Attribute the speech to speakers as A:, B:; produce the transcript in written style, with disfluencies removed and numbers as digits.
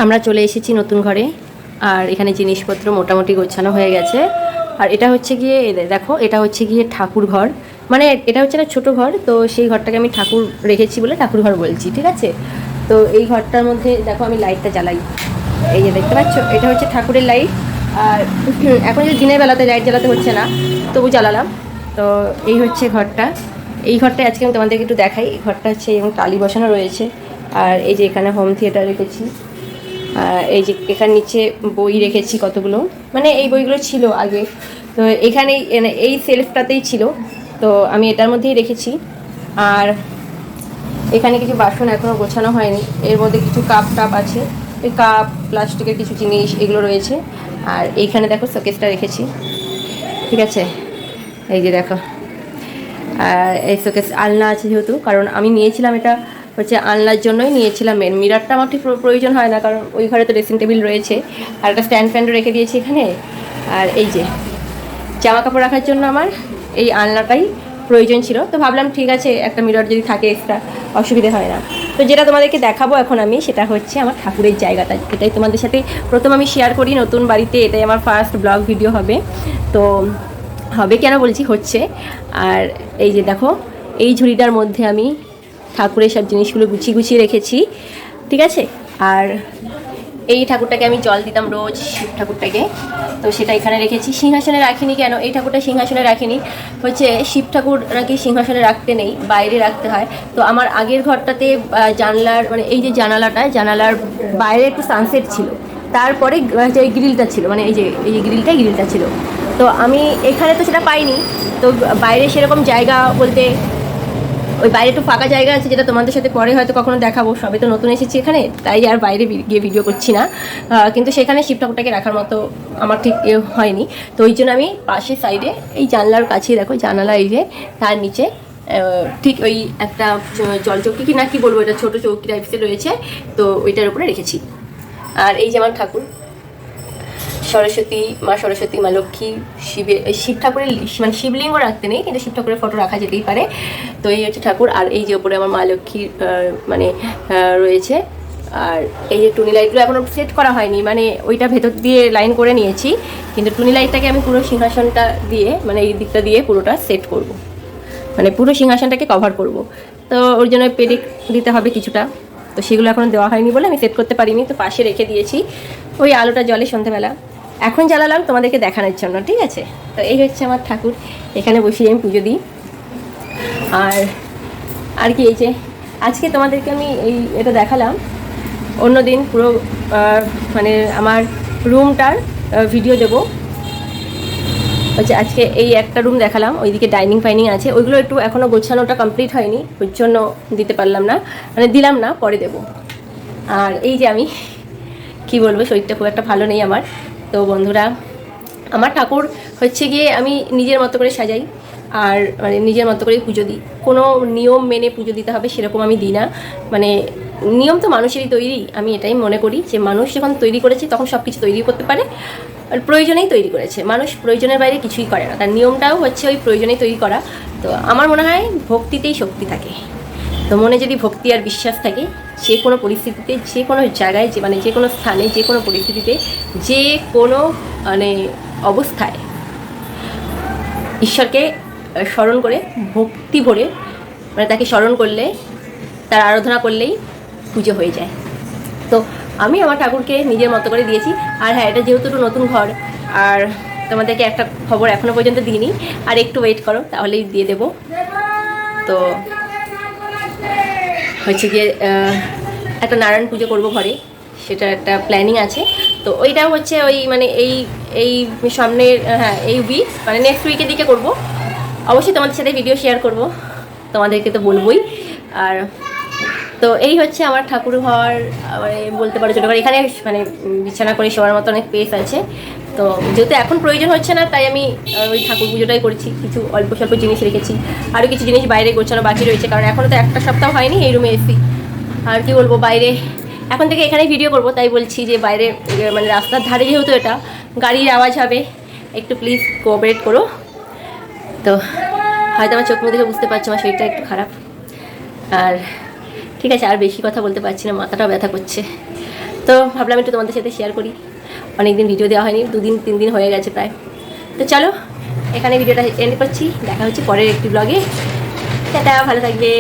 A: আমরা চলে এসেছি নতুন ঘরে। আর এখানে জিনিসপত্র মোটামুটি গোছানো হয়ে গেছে। আর এটা হচ্ছে গিয়ে দেখো, এটা হচ্ছে গিয়ে ঠাকুর ঘর, মানে এটা হচ্ছে একটা ছোটো ঘর, তো সেই ঘরটাকে আমি ঠাকুর রেখেছি বলে ঠাকুর ঘর বলছি, ঠিক আছে। তো এই ঘরটার মধ্যে দেখো আমি লাইটটা জ্বালাই, এই যে দেখতে পাচ্ছ, এটা হচ্ছে ঠাকুরের লাইট। আর এখন যে দিনের বেলাতে লাইট জ্বালাতে হচ্ছে না, তবু জ্বালালাম। তো এই হচ্ছে ঘরটা। এই ঘরটা আজকে আমি তোমাদেরকে একটু দেখাই। এই ঘরটা হচ্ছে এবং টালি বসানো রয়েছে। আর এই যে এখানে হোম থিয়েটার রেখেছি। এই যে এখানে নিচে বই রেখেছি কতগুলো, মানে এই বইগুলো ছিল আগে, তো এখানেই এই সেলফটাতেই ছিল, তো আমি এটার মধ্যেই রেখেছি। আর এখানে কিছু বাসন এখনও গোছানো হয়নি, এর মধ্যে কিছু কাপ টাপ আছে, এই কাপ প্লাস্টিকের কিছু জিনিস এগুলো রয়েছে। আর এইখানে দেখো শোকেসটা রেখেছি, ঠিক আছে, এই যে দেখো। আর এই শোকেস আলনা আছে যেহেতু, কারণ আমি নিয়েছিলাম এটা হচ্ছে আলনার জন্যই নিয়েছিলাম। মেন মিরারটা আমার ঠিক প্রয়োজন হয় না, কারণ ওই ঘরে তো ড্রেসিং টেবিল রয়েছে, আর একটা স্ট্যান্ড ফ্যান্ডও রেখে দিয়েছি এখানে। আর এই যে জামা কাপড় রাখার জন্য আমার এই আলনাটাই প্রয়োজন ছিল, তো ভাবলাম ঠিক আছে একটা মিরর যদি থাকে এক্সট্রা অসুবিধে হয় না। তো যেটা তোমাদেরকে দেখাবো এখন আমি, সেটা হচ্ছে আমার ঠাকুরের জায়গাটা, এটাই তোমাদের সাথে প্রথম আমি শেয়ার করি নতুন বাড়িতে, এটাই আমার ফার্স্ট ব্লগ ভিডিও হবে। তো হবে কেন বলছি, হচ্ছে। আর এই যে দেখো, এই ঝুড়িটার মধ্যে আমি ঠাকুরের সব জিনিসগুলো গুছিয়ে গুছিয়ে রেখেছি, ঠিক আছে। আর এই ঠাকুরটাকে আমি জল দিতাম রোজ, শিব ঠাকুরটাকে, তো সেটা এখানে রেখেছি। সিংহাসনে রাখিনি কেন, এই ঠাকুরটা সিংহাসনে রাখিনি, হচ্ছে শিব ঠাকুর নাকি সিংহাসনে রাখতে নেই, বাইরে রাখতে হয়। তো আমার আগের ঘরটাতে জানলার, মানে এই যে জানালার বাইরে একটু সানসেট ছিল, তারপরে যে গ্রিলটা ছিল, মানে এই যে গ্রিলটা ছিল, তো আমি এখানে তো সেটা পাইনি। তো বাইরে সেরকম জায়গা বলতে ওই বাইরে একটু ফাঁকা জায়গা আছে, যেটা তোমাদের সাথে পরে হয়তো কখনো দেখাবো, সবে তো নতুন এসেছি এখানে, তাই আর বাইরে গিয়ে ভিডিও করছি না। কিন্তু সেখানে শিব ঠাকুরটাকে রাখার মতো আমার ঠিক হয়নি, তো ওই জন্য আমি পাশের সাইডে এই জানলার কাছেই দেখো, জানালা এই যে তার নিচে ঠিক ওই একটা জল চৌকি কি না কি বলবো, এটা ছোটো চৌকি টাইপসের রয়েছে, তো ওইটার উপরে রেখেছি। আর এই যে আমার ঠাকুর সরস্বতী, মা সরস্বতী, মা লক্ষ্মী, শিব ঠাকুরের মানে শিবলিঙ্গ রাখতে নেই, কিন্তু শিব ঠাকুরের ফটো রাখা যেতেই পারে। তো এই হচ্ছে ঠাকুর। আর এই যে ওপরে আমার মা লক্ষ্মীর মানে রয়েছে। আর এই যে টুনি লাইটগুলো এখনও সেট করা হয়নি, মানে ওইটা ভেতর দিয়ে লাইন করে নিয়েছি, কিন্তু টুনি লাইটটাকে আমি পুরো সিংহাসনটা দিয়ে, মানে এই দিকটা দিয়ে পুরোটা সেট করব, মানে পুরো সিংহাসনটাকে কভার করব। তো ওর জন্য পেডিক দিতে হবে কিছুটা, তো সেগুলো এখন দেওয়া হয়নি বলে আমি সেট করতে পারিনি, তো পাশে রেখে দিয়েছি। ওই আলোটা জ্বলে সন্ধ্যেবেলা, এখন জ্বালালাম তোমাদেরকে দেখানোর জন্য, ঠিক আছে। তো এই হচ্ছে আমার ঠাকুর, এখানে বসিয়ে আমি পুজো দিই। আর কি, এই যে আজকে তোমাদেরকে আমি এটা দেখালাম, অন্যদিন পুরো মানে আমার রুমটার ভিডিও দেবো। হচ্ছে আজকে এই একটা রুম দেখালাম, ওইদিকে ডাইনিং ফাইনিং আছে, ওইগুলো একটু এখনও গোছানোটা কমপ্লিট হয়নি, ওই জন্য দিতে পারলাম না, মানে দিলাম না, পরে দেব। আর এই যে আমি কি বলবো, শরীরটা খুব একটা ভালো নেই আমার। তো বন্ধুরা, আমার ঠাকুর হচ্ছে গিয়ে আমি নিজের মতো করে সাজাই, আর মানে নিজের মতো করেই পুজো দিই, কোনো নিয়ম মেনে পুজো দিতে হবে সেরকম আমি দিই না। মানে নিয়ম তো মানুষেরই তৈরি, আমি এটাই মনে করি যে মানুষ যখন তৈরি করেছে তখন সব কিছু তৈরি করতে পারে, আর প্রয়োজনেই তৈরি করেছে, মানুষ প্রয়োজনের বাইরে কিছুই করে না, তার নিয়মটাও হচ্ছে ওই প্রয়োজনেই তৈরি করা। তো আমার মনে হয় ভক্তিতেই শক্তি থাকে, তো মনে যদি ভক্তি আর বিশ্বাস থাকে, যে কোনো পরিস্থিতিতে, যে কোনো জায়গায়, যে মানে যে কোনো স্থানে, যে কোনো পরিস্থিতিতে, যে কোনো মানে অবস্থায় ঈশ্বরকে স্মরণ করে ভক্তি ভরে, মানে তাকে স্মরণ করলে, তার আরাধনা করলেই পুজো হয়ে যায়। তো আমি আমার ঠাকুরকে নিজের মতো করে দিয়েছি। আর হ্যাঁ, এটা যেহেতু একটু নতুন ঘর, আর তোমাদেরকে একটা খবর এখনও পর্যন্ত দিইনি, আর একটু ওয়েট করো তাহলেই দিয়ে দেবো। তো হচ্ছে গিয়ে একটা নারায়ণ পুজো করব ঘরে, সেটা একটা প্ল্যানিং আছে। তো ওইটাও হচ্ছে ওই মানে এই সামনের, হ্যাঁ এই উইক, মানে নেক্সট উইকের দিকে করব। অবশ্যই তোমাদের সাথে ভিডিও শেয়ার করব, তোমাদেরকে তো বলবোই। আর তো এই হচ্ছে আমার ঠাকুর ঘর, মানে বলতে পারো ছোটো ঘর। এখানে মানে বিছানা করে শোয়ার মতো অনেক স্পেস আছে। তো যেহেতু এখন প্রয়োজন হচ্ছে না, তাই আমি ওই ঠাকুর পুজোটাই করছি। কিছু অল্প স্বল্প জিনিস রেখেছি, আরও কিছু জিনিস বাইরে গোছানো বাকি রয়েছে, কারণ এখনও তো একটা সপ্তাহ হয়নি এই রুমে এসি। আর কি বলবো, বাইরে এখন থেকে এখানেই ভিডিও করব, তাই বলছি যে বাইরে মানে রাস্তার ধারে যেহেতু এটা, গাড়ির আওয়াজ হবে, একটু প্লিজ কোঅপারেট করো। তো হয়তো আমার চোখ মুখ দেখে বুঝতে পারছো আমার শরীরটা একটু খারাপ। আর ঠিক আছে, আর বেশি কথা বলতে পারছি না, মাথাটাও ব্যথা করছে। তো তো ভাবলাম একটু তোমাদের সাথে শেয়ার করি। অনেকদিন ভিডিও দেওয়া হয়নি, 2-3 দিন হয়ে গেছে প্রায়। তো চলো এখানে ভিডিওটা এন্ড করছি, দেখা হচ্ছে পরের একটি ব্লগে। টাটা, ভালো থাকবে।